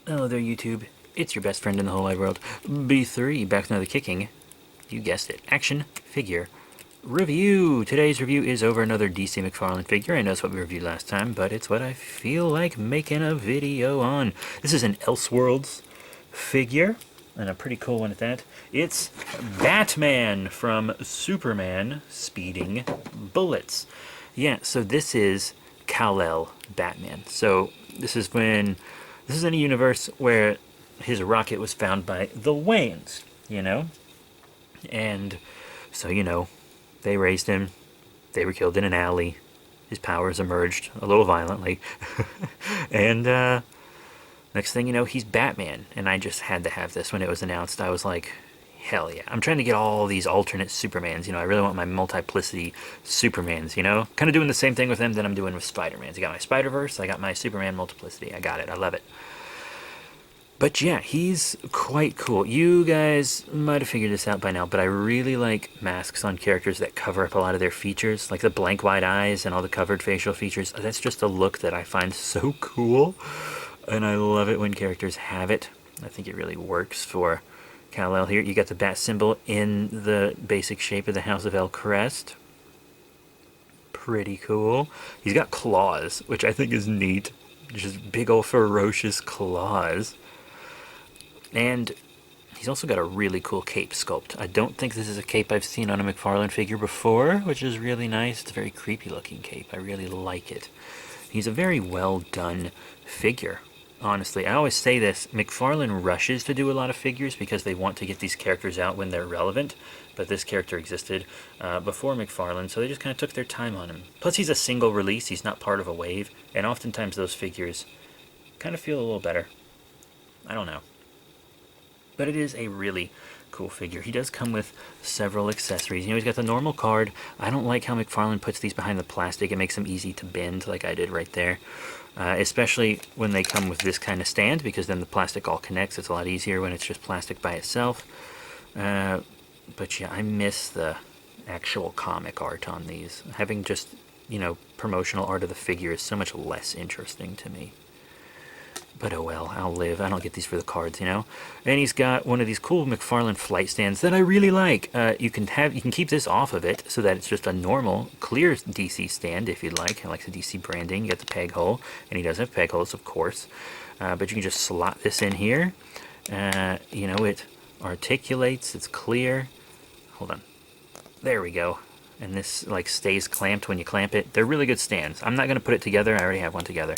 Hello there, YouTube. It's your best friend in the whole wide world, B3, back with another kicking, you guessed it, action figure review. Today's review is over another DC McFarlane figure. I know it's what we reviewed last time, but it's what I feel like making a video on. This is an Elseworlds figure, and a pretty cool one at that. It's Batman from Superman Speeding Bullets. Yeah, so this is Kal-El Batman. So this is in a universe where his rocket was found by the Waynes, and so they raised him. They were killed in an alley. His powers emerged a little violently, and next thing you know, he's Batman. And I just had to have this when it was announced. I was like, hell yeah! I'm trying to get all these alternate Supermans. I really want my multiplicity Supermans. Kind of doing the same thing with them that I'm doing with Spider-Mans. I got my Spider-Verse. I got my Superman multiplicity. I got it. I love it. But yeah, he's quite cool. You guys might have figured this out by now, but I really like masks on characters that cover up a lot of their features, like the blank white eyes and all the covered facial features. That's just a look that I find so cool, and I love it when characters have it. I think it really works for Kal-El here. You got the bat symbol in the basic shape of the House of El crest. Pretty cool. He's got claws, which I think is neat. Just big old ferocious claws. And he's also got a really cool cape sculpt. I don't think this is a cape I've seen on a McFarlane figure before, which is really nice. It's a very creepy looking cape. I really like it. He's a very well done figure, honestly. I always say this, McFarlane rushes to do a lot of figures because they want to get these characters out when they're relevant, but this character existed before McFarlane, so they just kind of took their time on him. Plus he's a single release, he's not part of a wave, and oftentimes those figures kind of feel a little better. I don't know. But it is a really cool figure. He does come with several accessories. He's got the normal card. I don't like how McFarlane puts these behind the plastic. It makes them easy to bend, like I did right there. Especially when they come with this kind of stand, because then the plastic all connects. It's a lot easier when it's just plastic by itself. But yeah, I miss the actual comic art on these. Having just, promotional art of the figure is so much less interesting to me. But oh well, I'll live. I don't get these for the cards, And he's got one of these cool McFarlane flight stands that I really like. You can keep this off of it so that it's just a normal, clear DC stand if you'd like. I like the DC branding. You got the peg hole, and he does have peg holes, of course. But you can just slot this in here. It articulates. It's clear. Hold on. There we go. And this stays clamped when you clamp it. They're really good stands. I'm not going to put it together. I already have one together.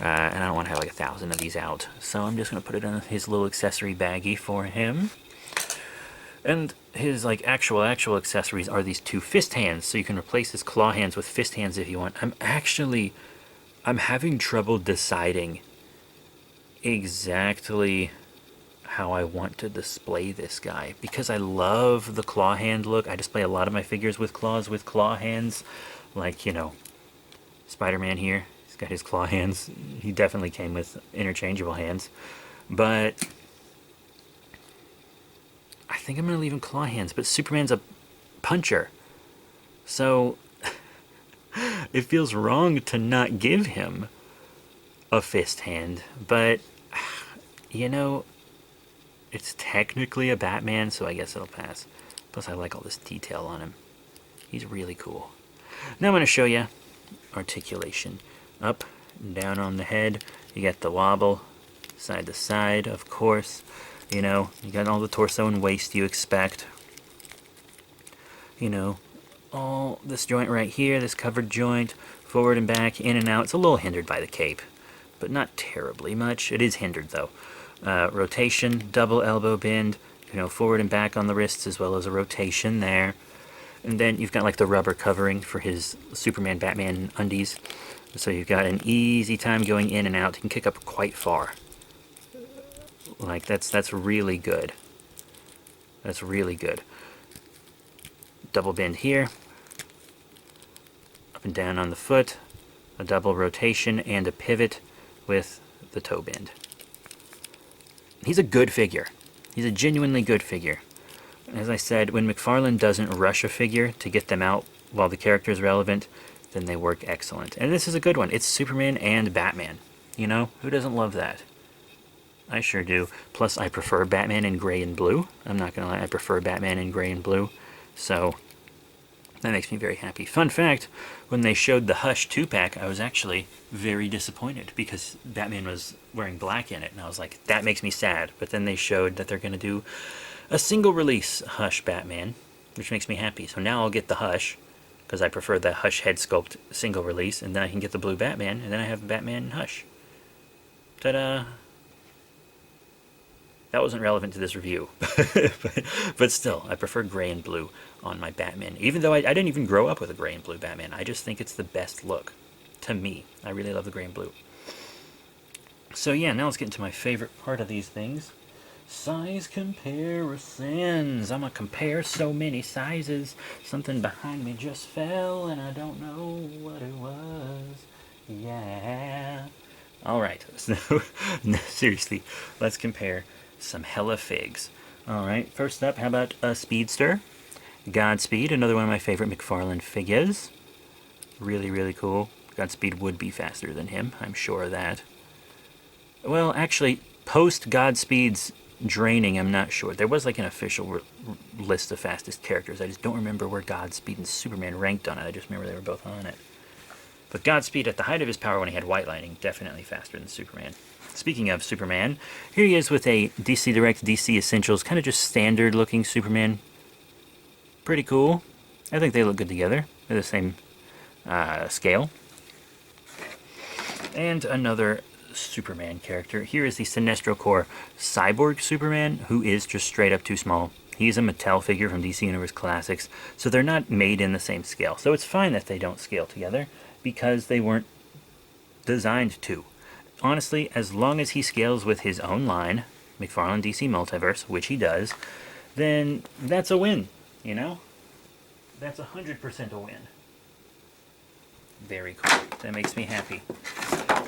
And I don't want to have 1,000 of these out. So I'm just going to put it in his little accessory baggie for him. And his actual accessories are these two fist hands. So you can replace his claw hands with fist hands if you want. I'm having trouble deciding exactly how I want to display this guy, because I love the claw hand look. I display a lot of my figures with claw hands, Spider-Man here. He's got his claw hands. He definitely came with interchangeable hands, but I think I'm gonna leave him claw hands. But Superman's a puncher, so it feels wrong to not give him a fist hand, but it's technically a Batman, so I guess it'll pass. Plus, I like all this detail on him. He's really cool. Now I'm going to show you articulation. Up and down on the head. You got the wobble, side to side, of course. You got all the torso and waist you expect. All this joint right here, this covered joint, forward and back, in and out. It's a little hindered by the cape, but not terribly much. It is hindered, though. Rotation, double elbow bend, forward and back on the wrists, as well as a rotation there. And then you've got the rubber covering for his Superman Batman undies. So you've got an easy time going in and out. You can kick up quite far. That's really good. That's really good. Double bend here. Up and down on the foot. A double rotation and a pivot with the toe bend. He's a good figure. He's a genuinely good figure. As I said, when McFarlane doesn't rush a figure to get them out while the character is relevant, then they work excellent. And this is a good one. It's Superman and Batman. Who doesn't love that? I sure do. Plus, I prefer Batman in gray and blue. I'm not gonna lie, I prefer Batman in gray and blue. So, that makes me very happy. Fun fact, when they showed the Hush 2-pack, I was actually very disappointed because Batman was wearing black in it. And I was like, that makes me sad. But then they showed that they're going to do a single release Hush Batman, which makes me happy. So now I'll get the Hush, because I prefer the Hush head sculpt single release. And then I can get the blue Batman, and then I have Batman and Hush. Ta-da! That wasn't relevant to this review. but still, I prefer gray and blue on my Batman. Even though I didn't even grow up with a gray and blue Batman. I just think it's the best look. To me. I really love the gray and blue. So yeah, now let's get into my favorite part of these things. Size comparisons. I'm going to compare so many sizes. Something behind me just fell and I don't know what it was. Yeah. Alright, so no, seriously, let's compare some hella figs. Alright, first up, how about a Speedster? Godspeed, another one of my favorite McFarlane figures. Really, really cool. Godspeed would be faster than him, I'm sure of that. Well, actually, post Godspeed's draining, I'm not sure. There was like an official list of fastest characters. I just don't remember where Godspeed and Superman ranked on it. I just remember they were both on it. But Godspeed, at the height of his power when he had White Lightning, definitely faster than Superman. Speaking of Superman, here he is with a DC Direct DC Essentials, kind of just standard looking Superman. Pretty cool. I think they look good together. They're the same scale. And another Superman character. Here is the Sinestro Corps Cyborg Superman, who is just straight up too small. He's a Mattel figure from DC Universe Classics, so they're not made in the same scale. So it's fine that they don't scale together, because they weren't designed to. Honestly, as long as he scales with his own line, McFarlane DC Multiverse, which he does, then that's a win, you know? That's 100% a win. Very cool. That makes me happy.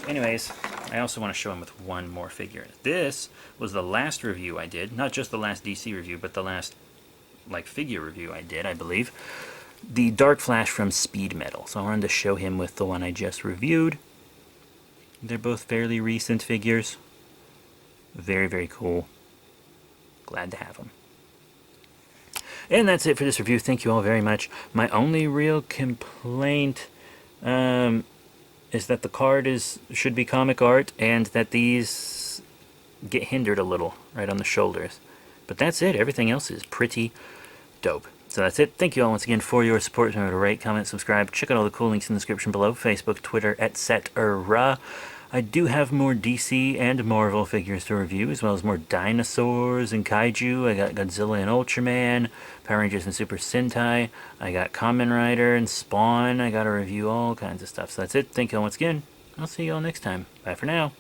Anyways, I also want to show him with one more figure. This was the last review I did, not just the last DC review, but the last figure review I did, I believe. The Dark Flash from Speed Metal. So I wanted to show him with the one I just reviewed. They're both fairly recent figures. Very, very cool. Glad to have them. And that's it for this review. Thank you all very much. My only real complaint is that the card should be comic art and that these get hindered a little right on the shoulders. But that's it. Everything else is pretty dope. So that's it. Thank you all once again for your support. Remember to rate, comment, subscribe. Check out all the cool links in the description below. Facebook, Twitter, etc. I do have more DC and Marvel figures to review, as well as more dinosaurs and kaiju. I got Godzilla and Ultraman, Power Rangers and Super Sentai. I got Kamen Rider and Spawn. I got to review all kinds of stuff. So that's it. Thank you all once again. I'll see you all next time. Bye for now.